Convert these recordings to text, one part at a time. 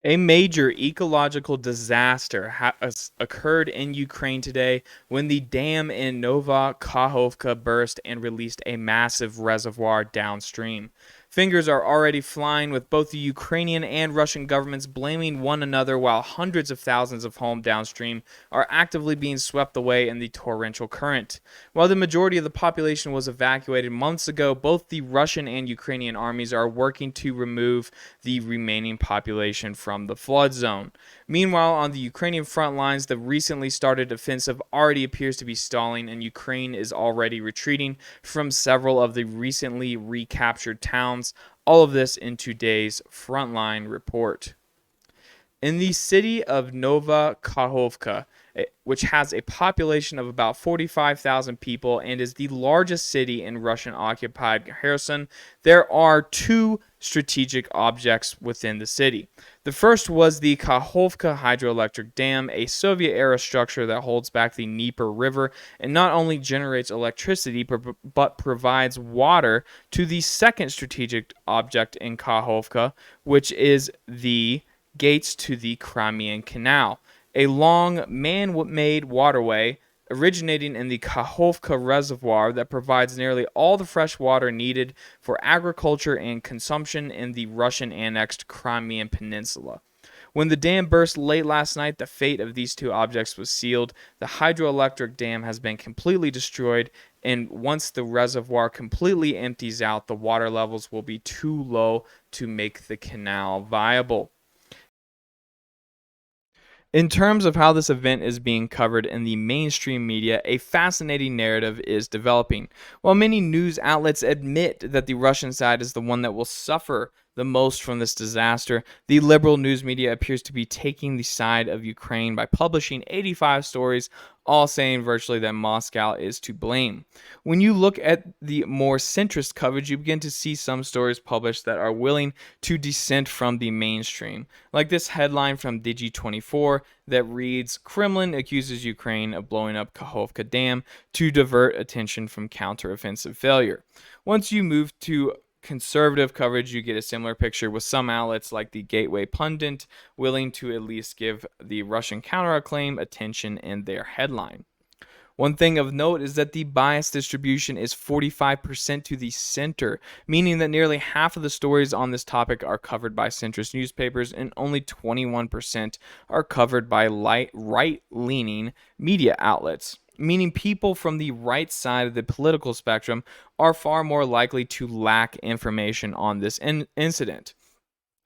A major ecological disaster has occurred in Ukraine today when the dam in Nova Kakhovka burst and released a massive reservoir downstream. Fingers are already flying with both the Ukrainian and Russian governments blaming one another while hundreds of thousands of homes downstream are actively being swept away in the torrential current. While the majority of the population was evacuated months ago, both the Russian and Ukrainian armies are working to remove the remaining population from the flood zone. Meanwhile, on the Ukrainian front lines, the recently started offensive already appears to be stalling, and Ukraine is already retreating from several of the recently recaptured towns. All of this in today's Frontline report. In the city of Nova Kakhovka, which has a population of about 45,000 people and is the largest city in Russian occupied Kherson, there are two strategic objects within the city. The first was the Kakhovka hydroelectric dam, a Soviet era structure that holds back the Dnieper River and not only generates electricity but provides water to the second strategic object in Kakhovka, which is the gates to the Crimean Canal, a long man-made waterway originating in the Kakhovka Reservoir that provides nearly all the fresh water needed for agriculture and consumption in the Russian-annexed Crimean Peninsula. When the dam burst late last night, the fate of these two objects was sealed. The hydroelectric dam has been completely destroyed, and once the reservoir completely empties out, the water levels will be too low to make the canal viable. In terms of how this event is being covered in the mainstream media, a fascinating narrative is developing. While many news outlets admit that the Russian side is the one that will suffer the most from this disaster, the liberal news media appears to be taking the side of Ukraine by publishing 85 stories, all saying virtually that Moscow is to blame. When you look at the more centrist coverage, you begin to see some stories published that are willing to dissent from the mainstream, like this headline from Digi24 that reads, Kremlin accuses Ukraine of blowing up Kakhovka Dam to divert attention from counteroffensive failure. Once you move to conservative coverage, you get a similar picture with some outlets like the Gateway Pundit willing to at least give the Russian counterclaim attention in their headline. One thing of note is that the bias distribution is 45% to the center, meaning that nearly half of the stories on this topic are covered by centrist newspapers and only 21% are covered by right-leaning media outlets, meaning people from the right side of the political spectrum are far more likely to lack information on this incident,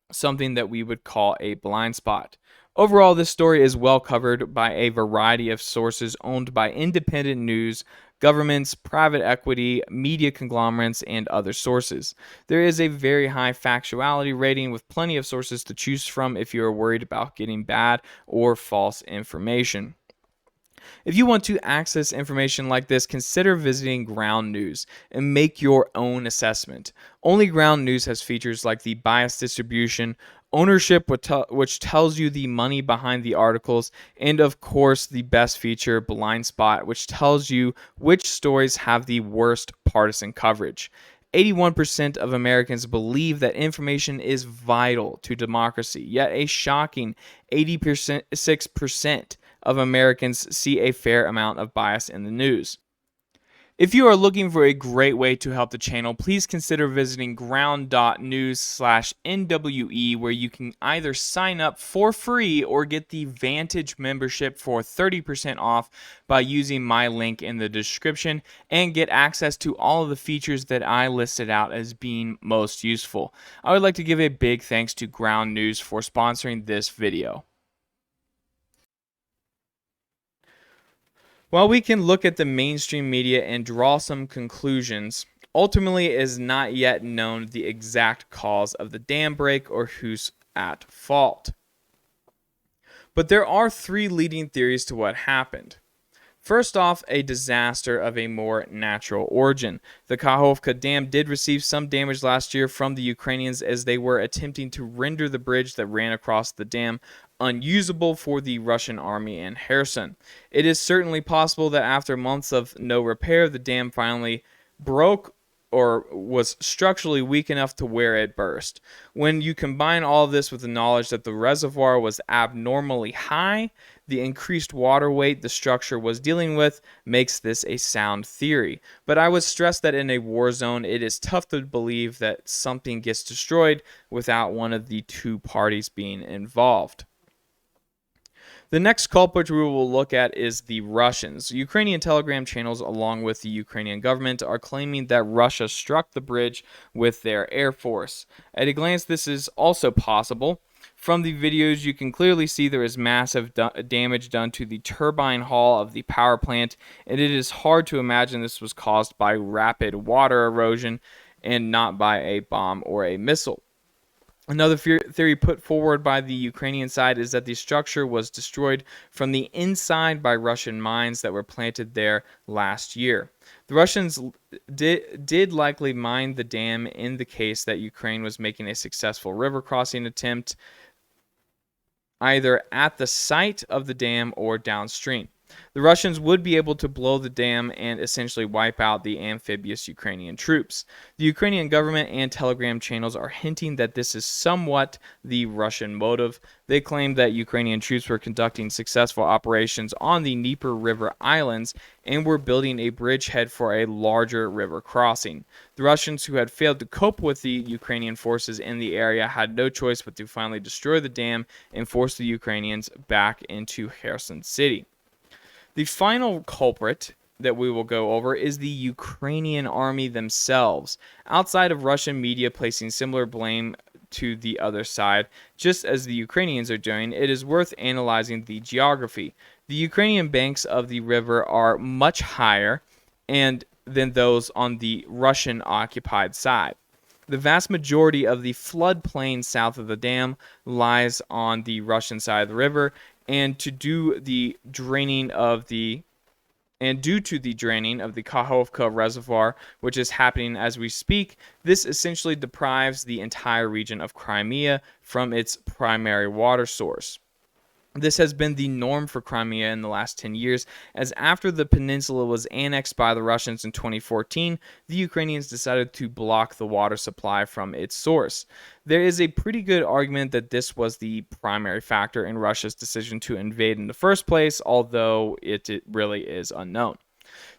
something that we would call a blind spot. Overall, this story is well covered by a variety of sources owned by independent news, governments, private equity, media conglomerates, and other sources. There is a very high factuality rating with plenty of sources to choose from if you are worried about getting bad or false information. If you want to access information like this, consider visiting Ground News and make your own assessment. Only Ground News has features like the bias distribution, ownership, which tells you the money behind the articles, and of course the best feature, Blind Spot, which tells you which stories have the worst partisan coverage. 81% of Americans believe that information is vital to democracy, yet a shocking 86% of Americans see a fair amount of bias in the news. If you are looking for a great way to help the channel, please consider visiting ground.news/NWE, where you can either sign up for free or get the Vantage membership for 30% off by using my link in the description and get access to all of the features that I listed out as being most useful. I would like to give a big thanks to Ground News for sponsoring this video. While we can look at the mainstream media and draw some conclusions, ultimately it is not yet known the exact cause of the dam break or who's at fault. But there are three leading theories to what happened. First off, a disaster of a more natural origin. The Kakhovka Dam did receive some damage last year from the Ukrainians as they were attempting to render the bridge that ran across the dam unusable for the Russian army in Kherson. It is certainly possible that after months of no repair, the dam finally broke or was structurally weak enough to where it burst. When you combine all of this with the knowledge that the reservoir was abnormally high, the increased water weight the structure was dealing with makes this a sound theory. But I would stress that in a war zone, it is tough to believe that something gets destroyed without one of the two parties being involved. The next culprit we will look at is the Russians. Ukrainian telegram channels, along with the Ukrainian government, are claiming that Russia struck the bridge with their air force. At a glance, this is also possible. From the videos, you can clearly see there is massive damage done to the turbine hall of the power plant, and it is hard to imagine this was caused by rapid water erosion and not by a bomb or a missile. Another theory put forward by the Ukrainian side is that the structure was destroyed from the inside by Russian mines that were planted there last year. The Russians did likely mine the dam in the case that Ukraine was making a successful river crossing attempt either at the site of the dam or downstream. The Russians would be able to blow the dam and essentially wipe out the amphibious Ukrainian troops. The Ukrainian government and telegram channels are hinting that this is somewhat the Russian motive. They claim that Ukrainian troops were conducting successful operations on the Dnieper River islands and were building a bridgehead for a larger river crossing. The Russians, who had failed to cope with the Ukrainian forces in the area, had no choice but to finally destroy the dam and force the Ukrainians back into Kherson city. The final culprit that we will go over is the Ukrainian army themselves. Outside of Russian media placing similar blame to the other side, just as the Ukrainians are doing, it is worth analyzing the geography. The Ukrainian banks of the river are much higher than those on the Russian-occupied side. The vast majority of the floodplain south of the dam lies on the Russian side of the river, and due to the draining of the Kakhovka reservoir, which is happening as we speak, this essentially deprives the entire region of Crimea from its primary water source. This has been the norm for Crimea in the last 10 years, as after the peninsula was annexed by the Russians in 2014, the Ukrainians decided to block the water supply from its source. There is a pretty good argument that this was the primary factor in Russia's decision to invade in the first place, although it really is unknown.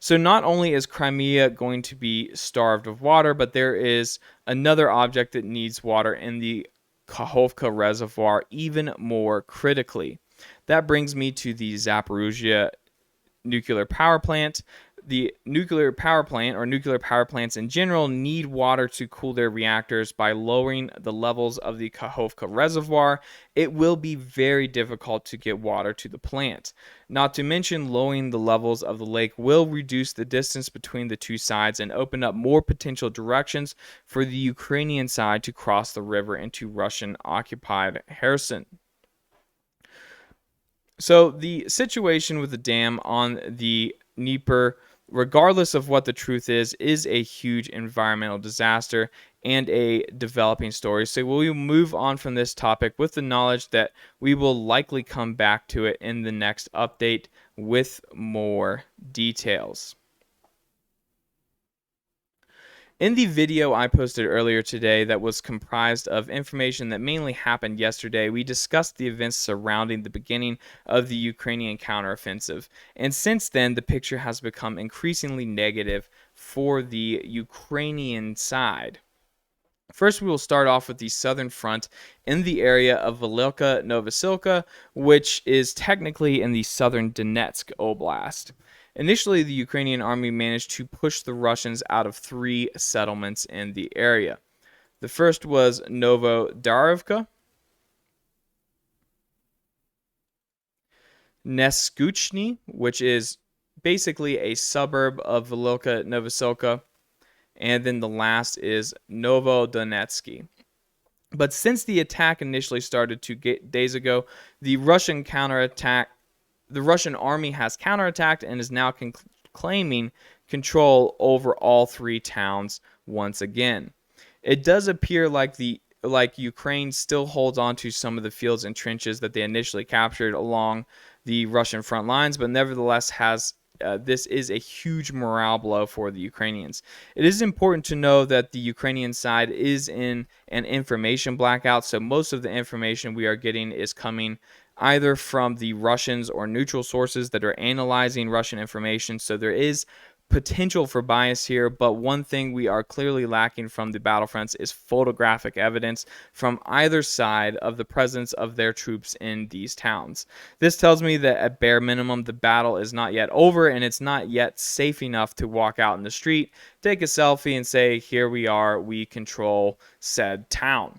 So not only is Crimea going to be starved of water, but there is another object that needs water in the Kakhovka reservoir even more critically. That brings me to the Zaporizhzhia nuclear power plant. The nuclear power plant, or nuclear power plants in general, need water to cool their reactors. By lowering the levels of the Kakhovka reservoir, it will be very difficult to get water to the plant. Not to mention, lowering the levels of the lake will reduce the distance between the two sides and open up more potential directions for the Ukrainian side to cross the river into Russian-occupied Kherson. So the situation with the dam on the Dnieper, regardless of what the truth is a huge environmental disaster and a developing story. So we'll move on from this topic with the knowledge that we will likely come back to it in the next update with more details. In the video I posted earlier today that was comprised of information that mainly happened yesterday, we discussed the events surrounding the beginning of the Ukrainian counteroffensive. And since then, the picture has become increasingly negative for the Ukrainian side. First, we will start off with the southern front in the area of Velika Novosilka, which is technically in the southern Donetsk Oblast. Initially, the Ukrainian army managed to push the Russians out of 3 settlements in the area. The first was Novodarivka, Neskuchny, which is basically a suburb of Velika Novosilka, and then the last is Novodonetsky. But since the attack initially started 2 days ago, the Russian army has counterattacked and is now claiming control over all 3 towns once again. It does appear like Ukraine still holds on to some of the fields and trenches that they initially captured along the Russian front lines, but nevertheless has this is a huge morale blow for the Ukrainians. It is important to know that the Ukrainian side is in an information blackout, so most of the information we are getting is coming either from the Russians or neutral sources that are analyzing Russian information. So there is potential for bias here, but one thing we are clearly lacking from the battlefronts is photographic evidence from either side of the presence of their troops in these towns. This tells me that at bare minimum the battle is not yet over and it's not yet safe enough to walk out in the street, take a selfie and say, here we are, we control said town.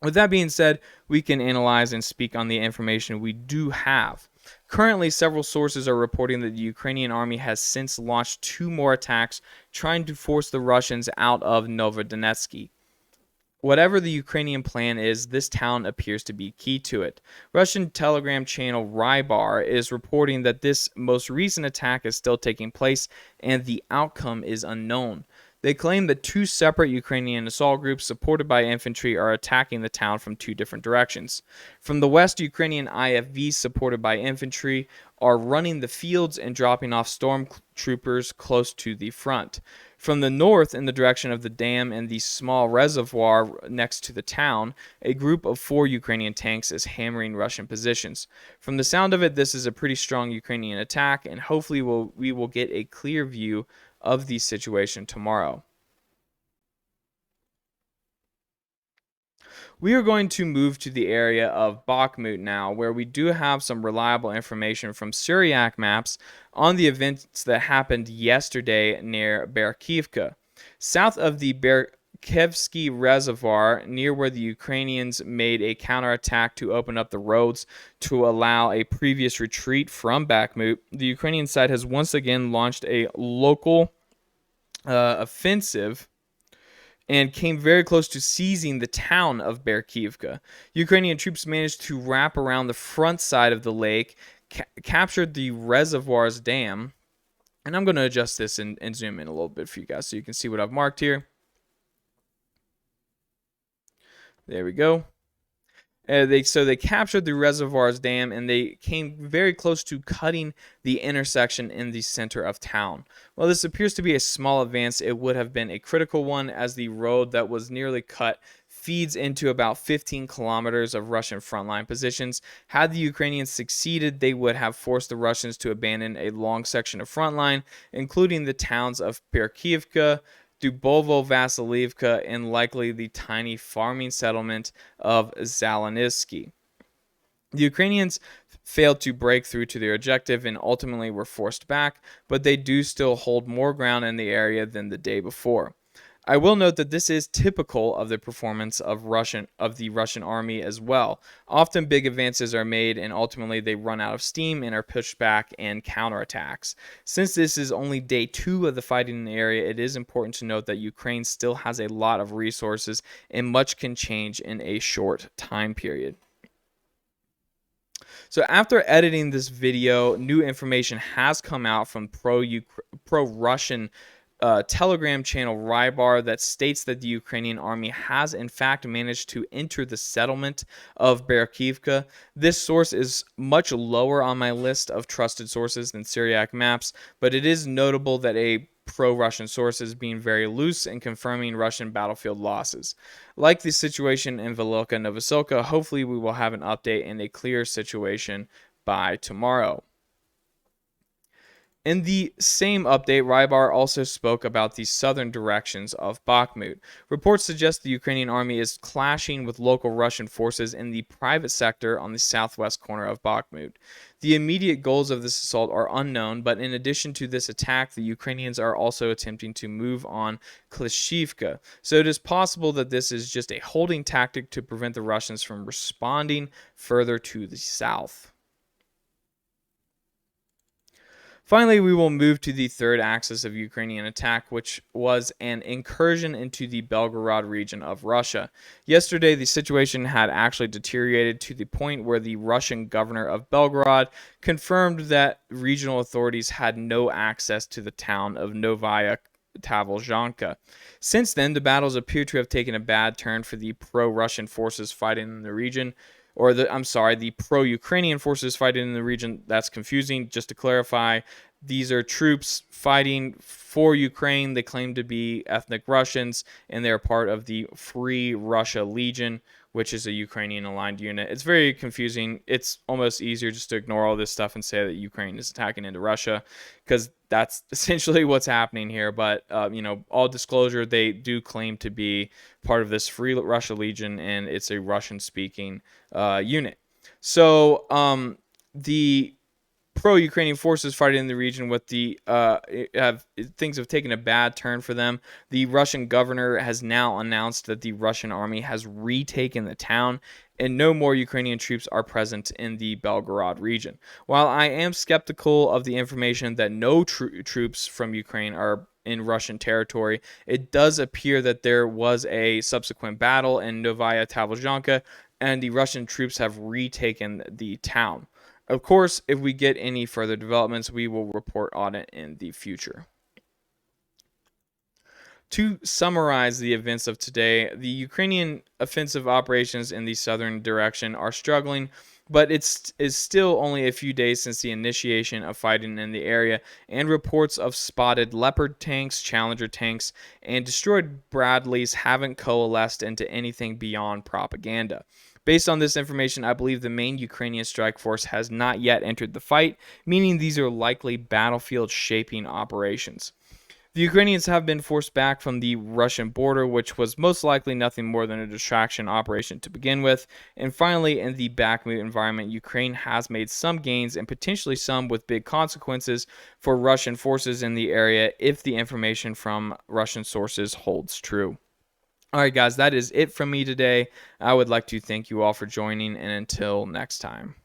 With that being said, we can analyze and speak on the information we do have. Currently, several sources are reporting that the Ukrainian army has since launched 2 more attacks trying to force the Russians out of Novodonetsky. Whatever the Ukrainian plan is, this town appears to be key to it. Russian Telegram channel Rybar is reporting that this most recent attack is still taking place and the outcome is unknown. They claim that 2 separate Ukrainian assault groups supported by infantry are attacking the town from 2 different directions. From the west, Ukrainian IFVs supported by infantry are running the fields and dropping off stormtroopers close to the front. From the north, in the direction of the dam and the small reservoir next to the town, a group of 4 Ukrainian tanks is hammering Russian positions. From the sound of it, this is a pretty strong Ukrainian attack, and hopefully we will get a clear view of the situation tomorrow. We are going to move to the area of Bakhmut now, where we do have some reliable information from Syriac maps on the events that happened yesterday near Berkivka. South of the Berkivsky Reservoir, near where the Ukrainians made a counterattack to open up the roads to allow a previous retreat from Bakhmut, the Ukrainian side has once again launched a local offensive and came very close to seizing the town of Berkivka. Ukrainian troops managed to wrap around the front side of the lake, captured the reservoir's dam, and I'm going to adjust this and zoom in a little bit for you guys so you can see what I've marked here. There we go. They captured the reservoir's dam and they came very close to cutting the intersection in the center of town. While this appears to be a small advance, it would have been a critical one as the road that was nearly cut feeds into about 15 kilometers of Russian frontline positions. Had the Ukrainians succeeded, they would have forced the Russians to abandon a long section of frontline, including the towns of Berkivka, Dubovo Vasilivka, and likely the tiny farming settlement of Zelenisky. The Ukrainians failed to break through to their objective and ultimately were forced back, but they do still hold more ground in the area than the day before. I will note that this is typical of the performance of the Russian army as well. Often big advances are made and ultimately they run out of steam and are pushed back and counterattacks. Since this is only day 2 of the fighting in the area, it is important to note that Ukraine still has a lot of resources and much can change in a short time period. So after editing this video, new information has come out from pro-Russian Telegram channel Rybar that states that the Ukrainian army has in fact managed to enter the settlement of Berkivka. This source is much lower on my list of trusted sources than Syriac maps, but it is notable that a pro-Russian source is being very loose in confirming Russian battlefield losses. Like the situation in Velika Novosilka, hopefully we will have an update and a clear situation by tomorrow. In the same update, Rybar also spoke about the southern directions of Bakhmut. Reports suggest the Ukrainian army is clashing with local Russian forces in the private sector on the southwest corner of Bakhmut. The immediate goals of this assault are unknown, but in addition to this attack, the Ukrainians are also attempting to move on Klishivka. So it is possible that this is just a holding tactic to prevent the Russians from responding further to the south. Finally, we will move to the third axis of Ukrainian attack, which was an incursion into the Belgorod region of Russia. Yesterday, the situation had actually deteriorated to the point where the Russian governor of Belgorod confirmed that regional authorities had no access to the town of Novaya Tavolzhanka. Since then, the battles appear to have taken a bad turn for the pro-Russian forces fighting in the region. or the pro-Ukrainian forces fighting in the region. That's confusing. Just to clarify, these are troops fighting for Ukraine. They claim to be ethnic Russians, and they're part of the Free Russia Legion, which is a Ukrainian aligned unit. It's very confusing. It's almost easier just to ignore all this stuff and say that Ukraine is attacking into Russia, because that's essentially what's happening here. But all disclosure, they do claim to be part of this Free Russia Legion, and it's a Russian-speaking unit. So the pro-Ukrainian forces fighting in the region with things have taken a bad turn for them. The Russian governor has now announced that the Russian army has retaken the town, and no more Ukrainian troops are present in the Belgorod region. While I am skeptical of the information that no troops from Ukraine are in Russian territory, it does appear that there was a subsequent battle in Novaya Tavlzhanka, and the Russian troops have retaken the town. Of course, if we get any further developments, we will report on it in the future. To summarize the events of today, the Ukrainian offensive operations in the southern direction are struggling, but it is still only a few days since the initiation of fighting in the area, and reports of spotted Leopard tanks, Challenger tanks, and destroyed Bradleys haven't coalesced into anything beyond propaganda. Based on this information, I believe the main Ukrainian strike force has not yet entered the fight, meaning these are likely battlefield-shaping operations. The Ukrainians have been forced back from the Russian border, which was most likely nothing more than a distraction operation to begin with. And finally, in the Bakhmut environment, Ukraine has made some gains, and potentially some with big consequences for Russian forces in the area if the information from Russian sources holds true. All right, guys, that is it from me today. I would like to thank you all for joining, and until next time.